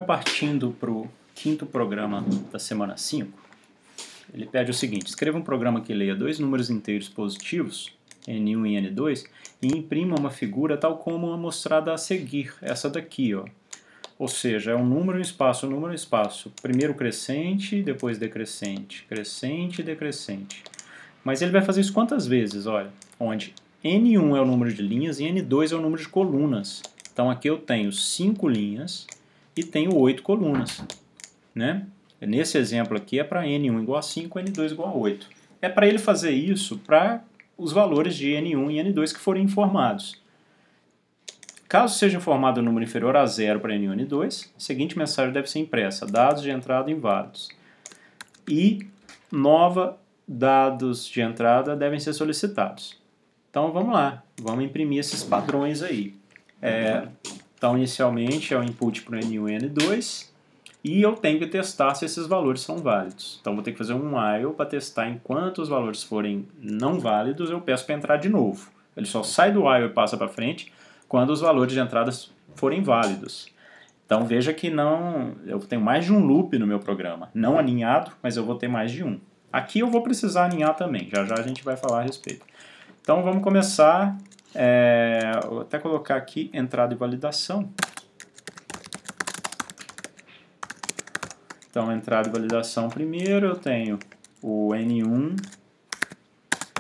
Partindo para o quinto programa da semana 5, ele pede o seguinte: escreva um programa que leia dois números inteiros positivos, N1 e N2, e imprima uma figura tal como a mostrada a seguir, essa daqui, ó. Ou seja, é um número, um espaço, primeiro crescente, depois decrescente, crescente, decrescente. Mas ele vai fazer isso quantas vezes? Olha, onde N1 é o número de linhas e N2 é o número de colunas. Então aqui eu tenho 5 linhas e tenho 8 colunas, né? Nesse exemplo aqui é para N1 igual a 5, N2 igual a 8. É para ele fazer isso para os valores de N1 e N2 que forem informados. Caso seja informado o número inferior a 0 para N1 e N2, a seguinte mensagem deve ser impressa: dados de entrada inválidos. E dados de entrada devem ser solicitados. Então vamos lá, vamos imprimir esses padrões aí. Então inicialmente é o input para N1 e N2 e eu tenho que testar se esses valores são válidos. Então vou ter que fazer um while para testar. Enquanto os valores forem não válidos, eu peço para entrar de novo. Ele só sai do while e passa para frente quando os valores de entrada forem válidos. Então veja que eu tenho mais de um loop no meu programa. Não aninhado, mas eu vou ter mais de um. Aqui eu vou precisar aninhar também, já já a gente vai falar a respeito. Então vamos começar, vou até colocar aqui entrada e validação. Então entrada e validação primeiro, eu tenho o N1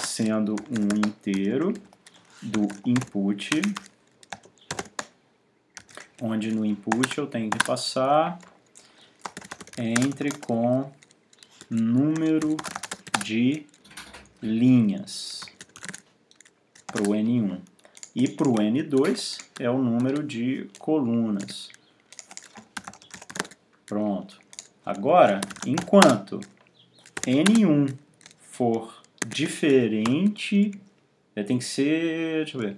sendo um inteiro do input, onde no input eu tenho que passar entre com número de linhas para o N1. E para o N2 é o número de colunas. Pronto. Agora, enquanto N1 for diferente, tem que ser, deixa eu ver,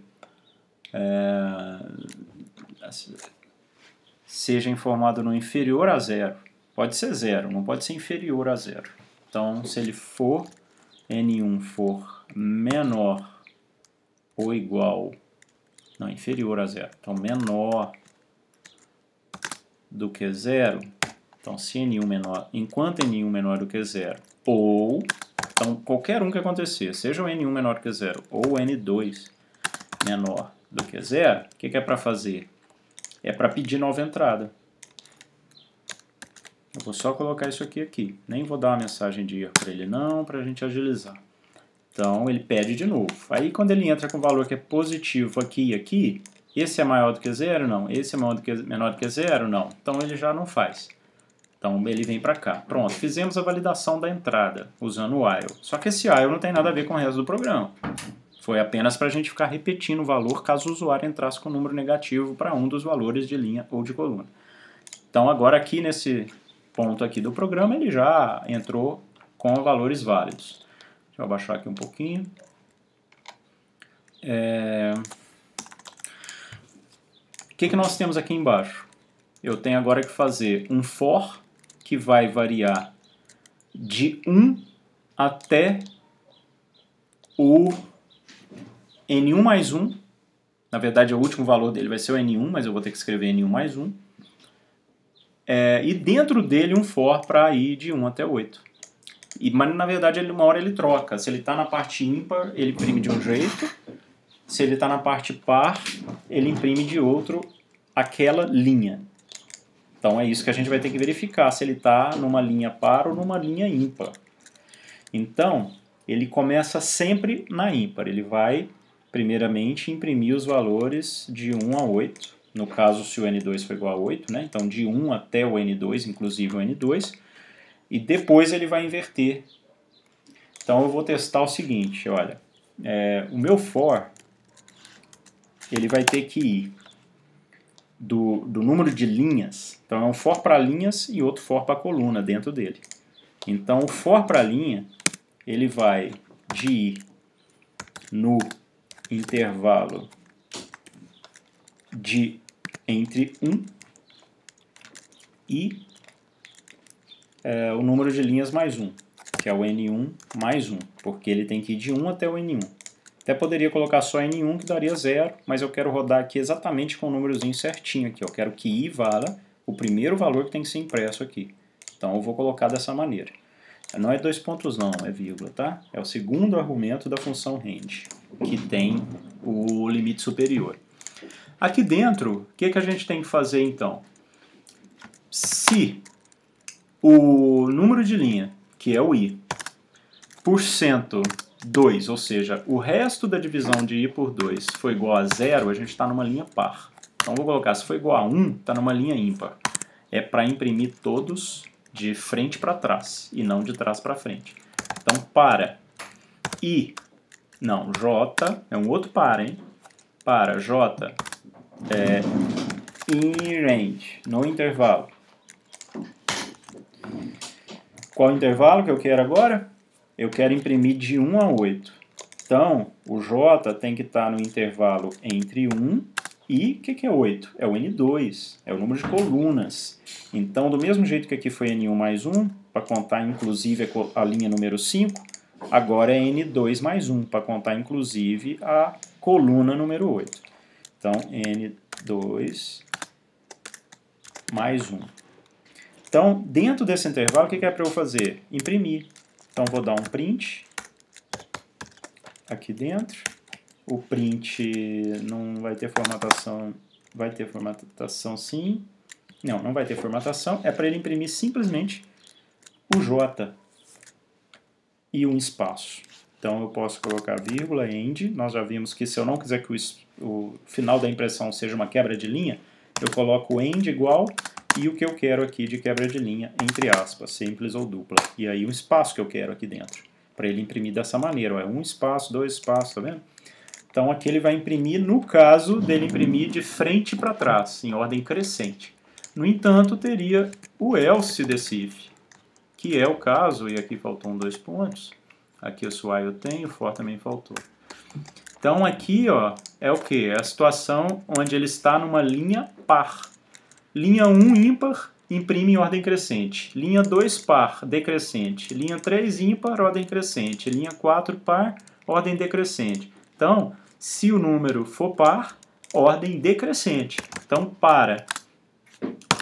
seja informado no inferior a 0. Pode ser 0, não pode ser inferior a 0. Então, se ele for, N1 for menor ou igual, não, inferior a 0, então menor do que 0, então se N1 menor, enquanto N1 menor do que 0, ou, então qualquer um que acontecer, seja o N1 menor que 0 ou o N2 menor do que 0, o que é para fazer? É para pedir nova entrada. Eu vou só colocar isso aqui. Nem vou dar uma mensagem de erro para ele não, para a gente agilizar. Então ele pede de novo. Aí quando ele entra com o valor que é positivo aqui e aqui, esse é maior do que 0? Não. Esse é menor do que 0? Não. Então ele já não faz. Então ele vem para cá. Pronto, fizemos a validação da entrada usando o while. Só que esse while não tem nada a ver com o resto do programa. Foi apenas para a gente ficar repetindo o valor caso o usuário entrasse com um número negativo para um dos valores de linha ou de coluna. Então agora aqui nesse ponto aqui do programa ele já entrou com valores válidos. Deixa eu abaixar aqui um pouquinho. O que nós temos aqui embaixo? Eu tenho agora que fazer um for que vai variar de 1 até o N1 mais 1. Na verdade, o último valor dele vai ser o N1, mas eu vou ter que escrever N1 mais 1. E dentro dele um for para ir de 1 até 8. Mas na verdade, uma hora ele troca. Se ele está na parte ímpar, ele imprime de um jeito. Se ele está na parte par, ele imprime de outro aquela linha. Então é isso que a gente vai ter que verificar, se ele está numa linha par ou numa linha ímpar. Então, ele começa sempre na ímpar. Ele vai, primeiramente, imprimir os valores de 1 a 8. No caso, se o N2 for igual a 8, né? Então de 1 até o N2, inclusive o N2. E depois ele vai inverter. Então eu vou testar o seguinte, olha. O meu for, ele vai ter que ir do número de linhas. Então é um for para linhas e outro for para coluna dentro dele. Então o for para linha, ele vai de ir no intervalo de entre 1 e o número de linhas mais 1, que é o N1 mais 1, porque ele tem que ir de 1 até o N1. Até poderia colocar só N1 que daria 0, mas eu quero rodar aqui exatamente com o númerozinho certinho aqui. Eu quero que I vala o primeiro valor que tem que ser impresso aqui. Então eu vou colocar dessa maneira. Não é 2 pontos não, é vírgula, tá? É o segundo argumento da função range, que tem o limite superior. Aqui dentro, o que a gente tem que fazer então? Se o número de linha, que é o i, por cento 2, ou seja, o resto da divisão de i por 2 foi igual a 0, a gente está numa linha par. Então vou colocar, se for igual a 1, está numa linha ímpar. É para imprimir todos de frente para trás, e não de trás para frente. Então para i, não, j, é um outro para, hein? Para j, in range, no intervalo. Qual intervalo que eu quero agora? Eu quero imprimir de 1 a 8. Então, o J tem que estar no intervalo entre 1 e, o que é 8? É o N2, é o número de colunas. Então, do mesmo jeito que aqui foi N1 mais 1, para contar inclusive a linha número 5, agora é N2 mais 1, para contar inclusive a coluna número 8. Então, N2 mais 1. Então, dentro desse intervalo, o que é para eu fazer? Imprimir. Então, vou dar um print aqui dentro. O print não vai ter formatação. Vai ter formatação sim. Não, não vai ter formatação. É para ele imprimir simplesmente o J e um espaço. Então, eu posso colocar vírgula, end. Nós já vimos que se eu não quiser que o final da impressão seja uma quebra de linha, eu coloco end igual e o que eu quero aqui de quebra de linha, entre aspas, simples ou dupla. E aí o espaço que eu quero aqui dentro, para ele imprimir dessa maneira. Ó, é um espaço, dois espaços, tá vendo? Então aqui ele vai imprimir, no caso dele imprimir de frente para trás, em ordem crescente. No entanto, teria o else desse if, que é o caso, e aqui faltou 2 pontos. Aqui o while eu tenho, o for também faltou. Então aqui ó, é o que? É a situação onde ele está numa linha par. Linha 1 ímpar, imprime em ordem crescente. Linha 2 par, decrescente. Linha 3 ímpar, ordem crescente. Linha 4 par, ordem decrescente. Então, se o número for par, ordem decrescente. Então, para.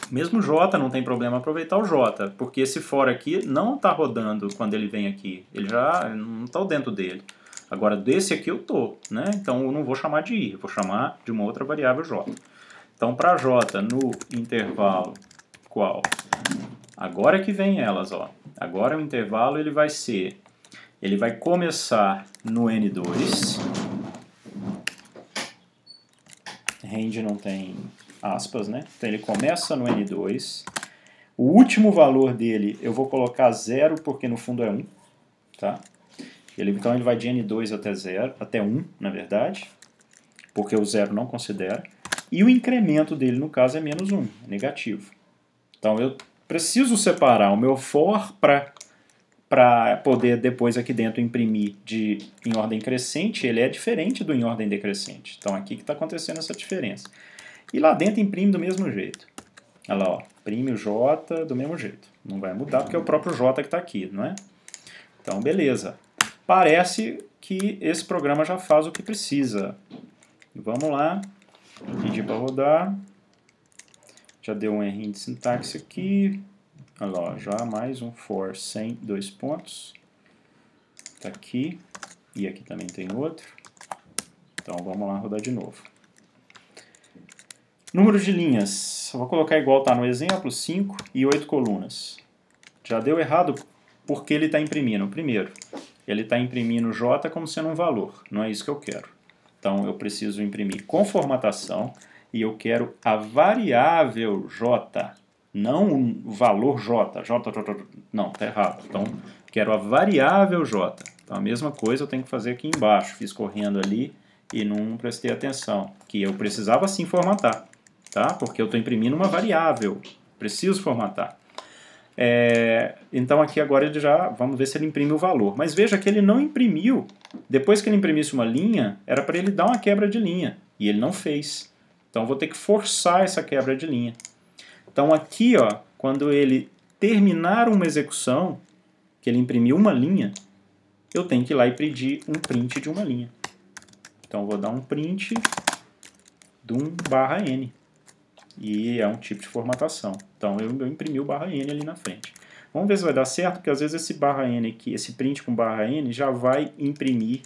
Mesmo J, não tem problema aproveitar o J, porque esse for aqui não está rodando quando ele vem aqui. Ele já não está dentro dele. Agora, desse aqui eu estou, né? Então, eu não vou chamar de i, eu vou chamar de uma outra variável J. Então, para J no intervalo qual? Agora que vem elas, ó. Agora o intervalo ele vai começar no N2. Range não tem aspas, né? Então ele começa no N2. O último valor dele eu vou colocar 0 porque no fundo é 1, tá? Então ele vai de N2 até 0, até 1, na verdade, porque o 0 não considera. E o incremento dele, no caso, é menos 1, é negativo. Então, eu preciso separar o meu for para poder depois aqui dentro imprimir em ordem crescente. Ele é diferente do em ordem decrescente. Então, aqui que está acontecendo essa diferença. E lá dentro imprime do mesmo jeito. Olha lá, ó, imprime o J do mesmo jeito. Não vai mudar porque é o próprio J que está aqui, não é? Então, beleza. Parece que esse programa já faz o que precisa. Vamos lá. Pedir para rodar. Já deu um errinho de sintaxe aqui. Olha lá, ó, já mais um for sem 2 pontos. Está aqui. E aqui também tem outro. Então vamos lá rodar de novo. Número de linhas. Eu vou colocar igual está no exemplo, 5 e 8 colunas. Já deu errado porque ele está imprimindo. Primeiro, ele está imprimindo J como sendo um valor. Não é isso que eu quero. Então, eu preciso imprimir com formatação e eu quero a variável J, não o valor J. Não, está errado. Então, quero a variável J. Então, a mesma coisa eu tenho que fazer aqui embaixo. Fiz correndo ali e não prestei atenção. Que eu precisava sim formatar, tá? Porque eu estou imprimindo uma variável. Preciso formatar. Então aqui agora ele já, vamos ver se ele imprime o valor. Mas veja que ele não imprimiu. Depois que ele imprimisse uma linha, era para ele dar uma quebra de linha. E ele não fez. Então eu vou ter que forçar essa quebra de linha. Então aqui, ó, quando ele terminar uma execução, que ele imprimiu uma linha, eu tenho que ir lá e pedir um print de uma linha. Então eu vou dar um print de 1/n. E é um tipo de formatação. Então eu imprimi o barra N ali na frente. Vamos ver se vai dar certo, porque às vezes esse barra N aqui, esse print com barra N já vai imprimir.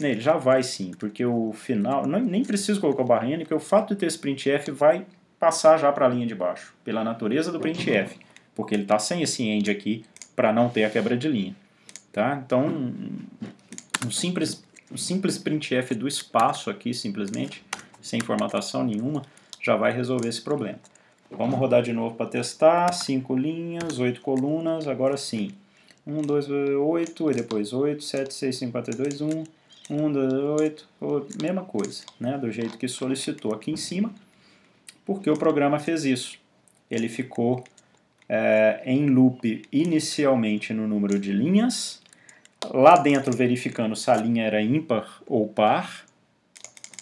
Ele já vai sim, porque o final, nem preciso colocar o barra N, porque o fato de ter esse printf vai passar já para a linha de baixo, pela natureza do printf, porque ele está sem esse end aqui para não ter a quebra de linha. Tá? Então, um simples printf do espaço aqui, simplesmente, sem formatação nenhuma, já vai resolver esse problema. Vamos rodar de novo para testar. 5 linhas, 8 colunas, agora sim. 1, 2, 8, e depois 8, 7, 6, 5, 4, 2, 1, 1, 2, 8, mesma coisa, né? Do jeito que solicitou aqui em cima, porque o programa fez isso. Ele ficou em loop inicialmente no número de linhas, lá dentro verificando se a linha era ímpar ou par,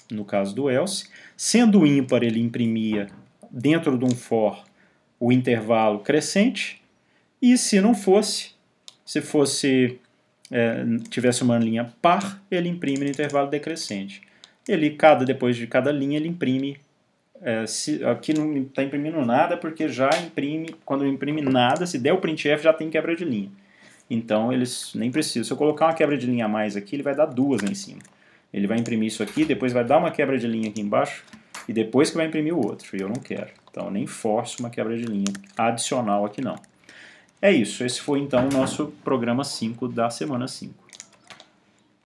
no caso do else. Sendo ímpar, ele imprimia dentro de um for o intervalo crescente, e se não fosse, se fosse tivesse uma linha par, ele imprime no intervalo decrescente. Depois de cada linha, ele imprime. Aqui não está imprimindo nada, porque já imprime, quando imprime nada, se der o printf, já tem quebra de linha. Então, eles nem precisam. Se eu colocar uma quebra de linha a mais aqui, ele vai dar 2 lá em cima. Ele vai imprimir isso aqui, depois vai dar uma quebra de linha aqui embaixo, e depois que vai imprimir o outro, e eu não quero. Então, eu nem forço uma quebra de linha adicional aqui não. É isso, esse foi então o nosso programa 5 da semana 5.